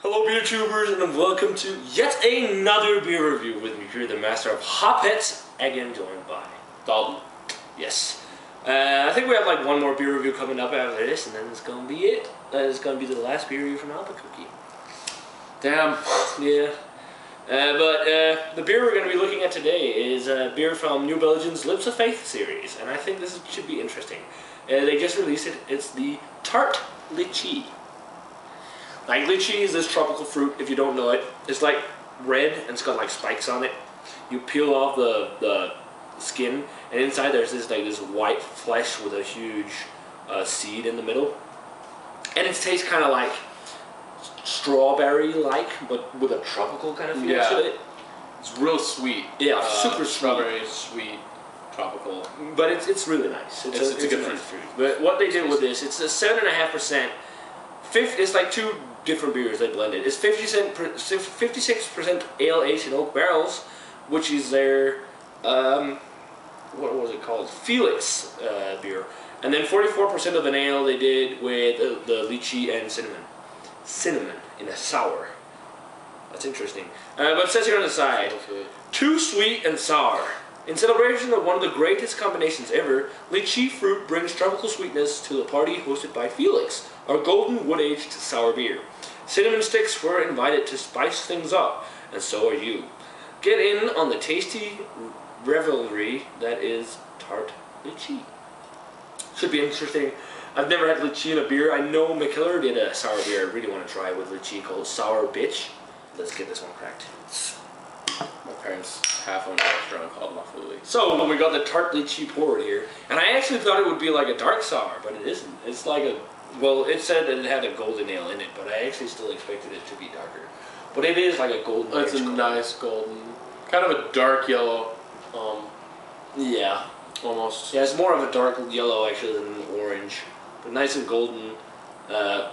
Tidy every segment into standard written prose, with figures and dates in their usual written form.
Hello beer tubers, and welcome to yet another beer review with me here, the master of Hopheads, again joined by Dalton. Yes. I think we have like one more beer review coming up after this, and then it's gonna be it. It's gonna be the last beer review from Albuquerque. Damn. Yeah. But the beer we're going to be looking at today is a beer from New Belgium's Lips of Faith series, and I think this should be interesting. They just released it. It's the Tart Lychee. Like, lychee is this tropical fruit, if you don't know it. It's like red, and it's got like spikes on it. You peel off the skin, and inside there's this white flesh with a huge seed in the middle. And it tastes kind of like strawberry-like, but with a tropical kind of feel to it. It's real sweet. Yeah, super strawberry, sweet, tropical. But it's really nice. It's a good nice fruit. But what they did with this, it's a 7.5%. It's like two different beers they blended. It's 56% ale aged in oak barrels, which is their what was it called? Felix beer, and then 44% of an ale they did with the lychee and cinnamon in a sour. That's interesting. But it says here on the side, too sweet and sour. In celebration of one of the greatest combinations ever, lychee fruit brings tropical sweetness to the party hosted by Felix, our golden wood-aged sour beer. Cinnamon sticks were invited to spice things up, and so are you. Get in on the tasty revelry that is Tart Lychee. Should be interesting. I've never had lychee in a beer. I know McKellar did a sour beer I really want to try with lychee called Sour Bitch. Let's get this one cracked. My parents have owned a restaurant called Mafuli. So we got the Tart Lychee poured here, and I actually thought it would be like a dark sour, but it isn't. It's like a, well, it said that it had a golden ale in it, but I actually still expected it to be darker. But it is like a golden. It's a nice golden, kind of a dark yellow. Yeah, almost. Yeah, it's more of a dark yellow actually than orange. But nice and golden,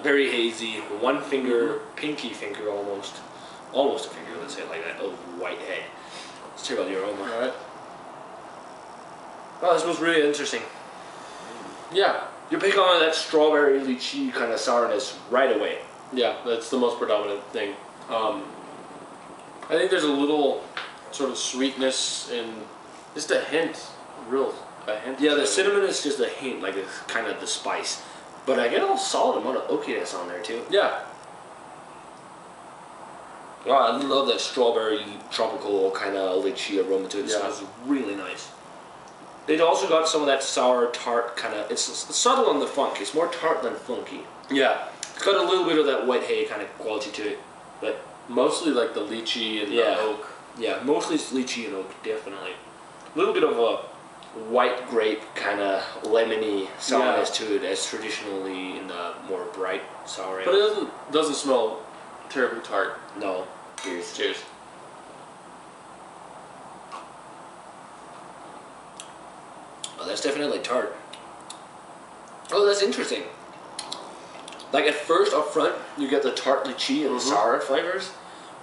very hazy. One finger, pinky finger almost a finger. Let's say it like that. Of white head. Let's check out the aroma. All right. Wow, this smells really interesting. Yeah, you pick on that strawberry lychee kind of sourness right away. Yeah, that's the most predominant thing. I think there's a little sort of sweetness and just a hint, a hint. Yeah, the cinnamon is just a hint, like it's kind of the spice. But I get a solid amount of oakiness on there too. Yeah. Oh, I love that strawberry tropical kind of lychee aroma to it. It smells really nice. They also got some of that sour tart kind of. It's subtle on the funk. It's more tart than funky. Yeah. It's got a little bit of that white hay kind of quality to it, but mostly like the lychee and the oak. Yeah, mostly it's lychee and oak, definitely. A little bit of a white grape kind of lemony sourness to it, as traditionally in the more bright sour ale. But it doesn't smell terribly tart. No. Cheers. Cheers. Oh, that's definitely tart. Oh, that's interesting. Like at first, up front, you get the tart lychee and the sour flavors.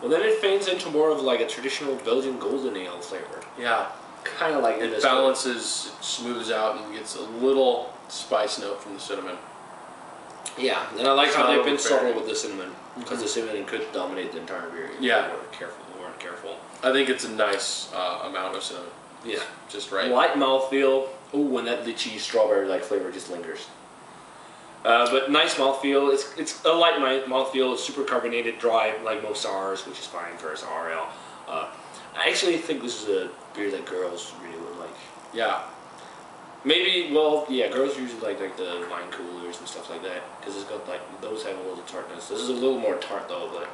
Well, then it fades into more of like a traditional Belgian golden ale flavor. Yeah. Kind of like it balances, it smooths out, and gets a little spice note from the cinnamon. Yeah, and I like how they've been subtle with the cinnamon, because the cinnamon could dominate the entire beer. If you weren't careful. I think it's a nice amount of cinnamon. Yeah, just right. Light mouthfeel. Ooh, and that lychee strawberry-like flavor just lingers. But nice mouthfeel. It's a light mouthfeel. It's super carbonated, dry, like most sours, which is fine for a sour ale. I actually think this is a beer that girls really would like. Yeah. Maybe, well, yeah, girls usually like the wine coolers and stuff like that, because it's got like, those have a little tartness. This is a little more tart though, but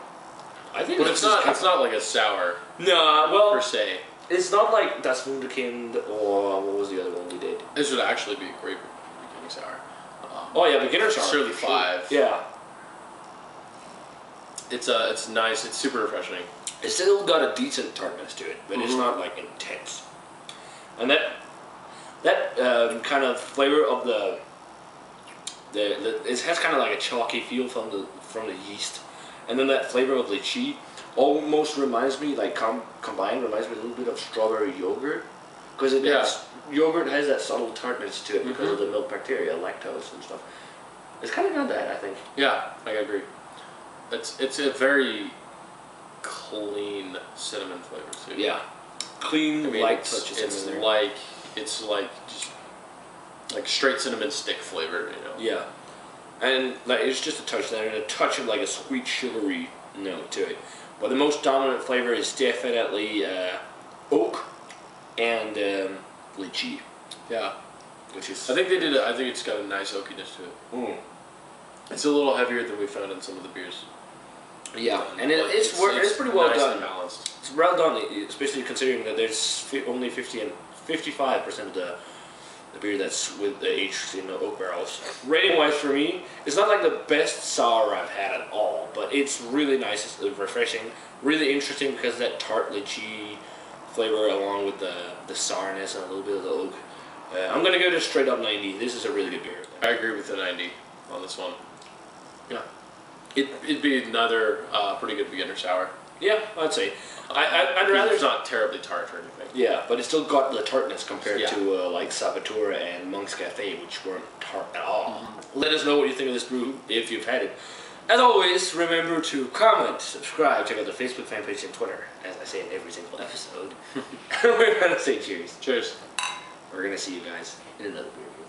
I think it's not like a sour. No, well, per se. It's not like Das Wunderkind or what was the other one we did. This would actually be a great beginning sour. Oh yeah, beginner sour. Surely 5. Yeah. It's nice. It's super refreshing. It's still got a decent tartness to it, but it's not like intense. And that kind of flavor of it has kind of like a chalky feel from the yeast, and then that flavor of lychee almost reminds me, like combined reminds me a little bit of strawberry yogurt, because yogurt has that subtle tartness to it because of the milk bacteria, lactose and stuff. It's kind of got that, I think. Yeah, I agree. It's a very clean cinnamon flavor too. Yeah, clean, light touch of cinnamon. It's like just like straight cinnamon stick flavor, you know. Yeah, and like it's just a touch there, and a touch of like a sweet sugary note to it. But the most dominant flavor is definitely oak and lychee. Yeah, which is. I think it's got a nice oakiness to it. Mm. It's a little heavier than we found in some of the beers. Yeah, and it's pretty well done. Balanced. It's well done, especially considering that there's only 50 and 55% of the beer that's with the aged in the oak barrels. Rating wise for me, it's not like the best sour I've had at all, but it's really nice, it's refreshing, really interesting because of that tart lychee flavor along with the sourness and a little bit of the oak. I'm gonna go to straight up 90. This is a really good beer. I agree with the 90 on this one. Yeah. It'd be another pretty good beginner sour. Yeah, I'd say. I'd rather. It's not terribly tart or anything. Yeah, but it's still got the tartness compared Yeah. to like Sabatura and Monk's Cafe, which weren't tart at all. Let us know what you think of this brew if you've had it. As always, remember to comment, subscribe, check out the Facebook fan page and Twitter, as I say in every single episode. We're gonna say cheers. Cheers. We're gonna see you guys in another beer review.